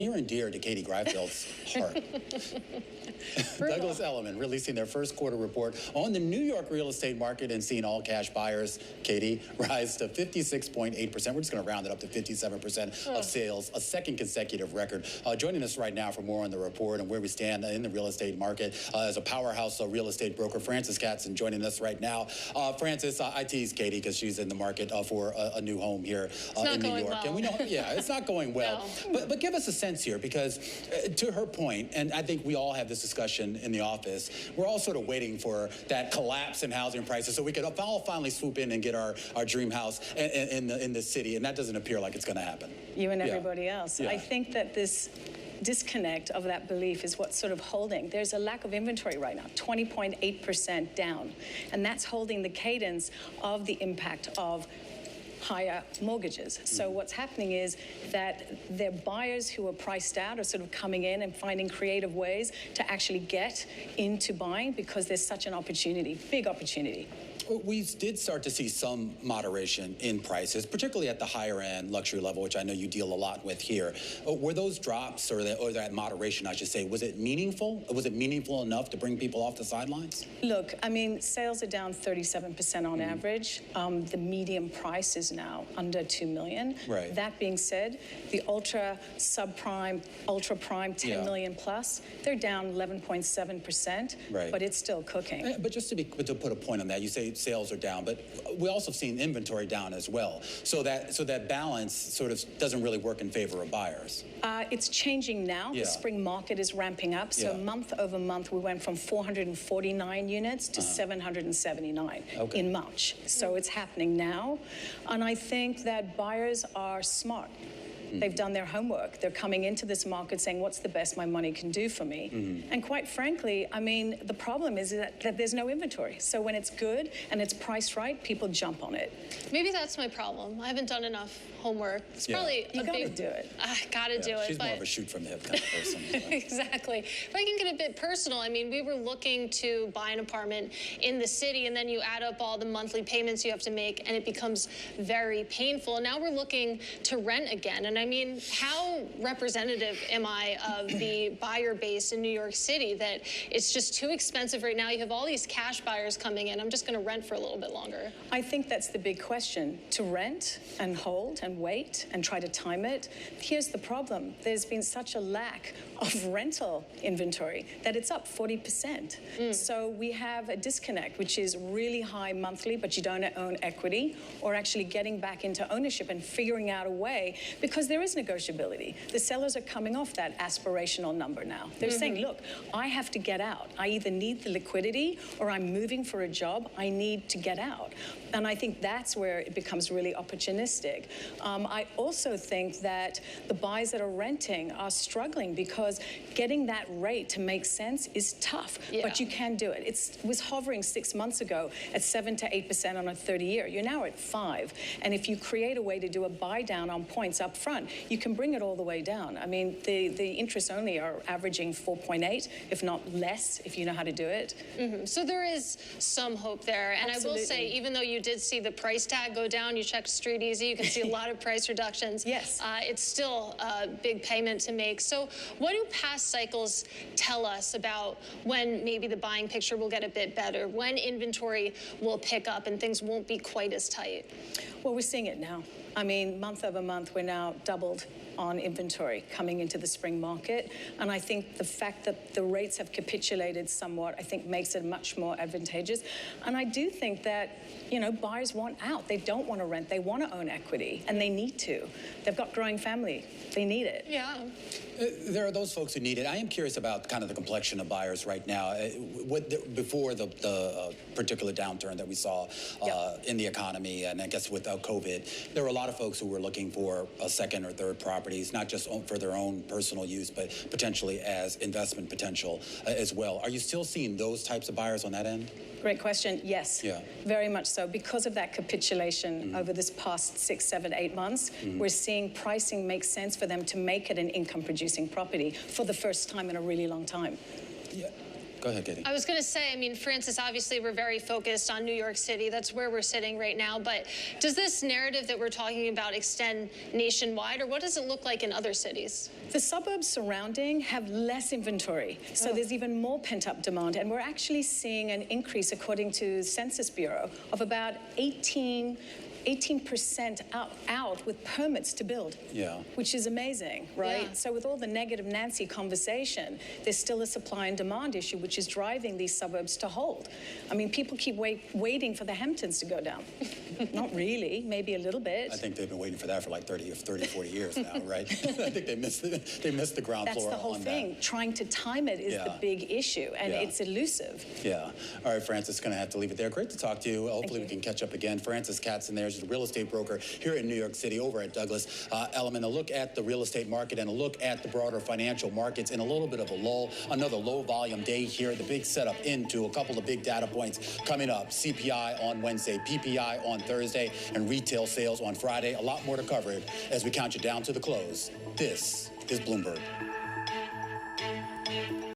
near and dear to Katie Greifeld's heart. Douglas Elliman releasing their first quarter report on the New York real estate market and seeing all cash buyers, Katie, rise to 56.8%. We're just going to round it up to 57% of sales, a second consecutive record. Joining us right now for more on the report and where we stand in the real estate market as a powerhouse real estate broker, Frances Katzen, joining us right now. Frances, I tease Katie because she's in the market for a new home here in New York. Well. And we know, yeah, it's not going well. No. But give us a sense here, because to her point, and I think we all have this discussion in the office, we're all sort of waiting for that collapse in housing prices so we could all finally swoop in and get our dream house in the city, and that doesn't appear like it's going to happen. You and everybody else. I think that this disconnect of that belief is what's sort of holding. There's a lack of inventory right now, 20.8% down, and that's holding the cadence of the impact of higher mortgages. So what's happening is that the buyers who are priced out are sort of coming in and finding creative ways to actually get into buying because there's such an opportunity, big opportunity. We did start to see some moderation in prices, particularly at the higher end luxury level, which I know you deal a lot with here. Were those drops or that moderation, I should say, was it meaningful? Was it meaningful enough to bring people off the sidelines? Look, I mean, sales are down 37% on average. The median price is now under $2 million. Right. That being said, the ultra subprime, ultra prime 10 million plus, they're down 11.7%, but it's still cooking. But just to put a point on that, you say sales are down, but we also seen inventory down as well. So that balance sort of doesn't really work in favor of buyers. It's changing now. The spring market is ramping up. So month over month, we went from 449 units to 779 in March. So it's happening now. And I think that buyers are smart. They've done their homework. They're coming into this market saying, what's the best my money can do for me? And quite frankly, I mean, the problem is that there's no inventory. So when it's good and it's priced right, people jump on it. Maybe that's my problem. I haven't done enough homework. It's probably you gotta do it. I gotta do it. She's more of a shoot from the hip kind of person. Exactly. If I can get a bit personal, I mean, we were looking to buy an apartment in the city, and then you add up all the monthly payments you have to make, and it becomes very painful. And now we're looking to rent again. And I mean, how representative am I of the buyer base in New York City that it's just too expensive right now? You have all these cash buyers coming in. I'm just going to rent for a little bit longer. I think that's the big question, to rent and hold and wait and try to time it. Here's the problem. There's been such a lack of rental inventory that it's up 40%. So we have a disconnect, which is really high monthly, but you don't own equity, or actually getting back into ownership and figuring out a way, because there is negotiability. The sellers are coming off that aspirational number now. They're saying, look, I have to get out. I either need the liquidity or I'm moving for a job. I need to get out. And I think that's where it becomes really opportunistic. I also think that the buyers that are renting are struggling because getting that rate to make sense is tough, but you can do it. It was hovering 6 months ago at 7 to 8% on a 30-year. You're now at 5. And if you create a way to do a buy down on points up front, you can bring it all the way down. I mean, the interest only are averaging 4.8, if not less, if you know how to do it. So there is some hope there. And I will say, even though you did see the price tag go down, you checked Street Easy, you can see a lot of price reductions. It's still a big payment to make. So what do past cycles tell us about when maybe the buying picture will get a bit better, when inventory will pick up and things won't be quite as tight? Well, we're seeing it now. I mean, month over month, we're now doubled on inventory coming into the spring market. And I think the fact that the rates have capitulated somewhat, I think makes it much more advantageous. And I do think that, you know, buyers want out. They don't want to rent. They want to own equity, and they need to. They've got growing family. They need it. There are those folks who need it. I am curious about kind of the complexion of buyers right now. Before the particular downturn that we saw in the economy, and I guess with COVID, there were a lot of folks who were looking for a second or third properties, not just for their own personal use, but potentially as investment potential as well. Are you still seeing those types of buyers on that end? Great question. Yes, very much so. Because of that capitulation over this past 6, 7, 8 months, we're seeing pricing make sense for them to make it an income-producing property for the first time in a really long time. Go ahead, Katie. I was going to say, I mean, Francis, obviously we're very focused on New York City. That's where we're sitting right now. But does this narrative that we're talking about extend nationwide, or what does it look like in other cities? The suburbs surrounding have less inventory, so there's even more pent-up demand. And we're actually seeing an increase, according to Census Bureau, of about 18% out with permits to build, which is amazing, right? Yeah. So with all the negative Nancy conversation, there's still a supply and demand issue, which is driving these suburbs to hold. I mean, people keep waiting for the Hamptons to go down. Not really, maybe a little bit. I think they've been waiting for that for like 30, 40 years now, right? I think they missed the ground floor on that. That's the whole thing. Trying to time it is the big issue, and it's elusive. Yeah. All right, Francis, going to have to leave it there. Great to talk to you. Hopefully we can catch up again. Francis Katzen there. She's a real estate broker here in New York City over at Douglas Elliman. A look at the real estate market and a look at the broader financial markets in a little bit of a lull. Another low volume day here. The big setup into a couple of big data points coming up. CPI on Wednesday, PPI on Thursday, and retail sales on Friday. A lot more to cover as we count you down to the close. This is Bloomberg.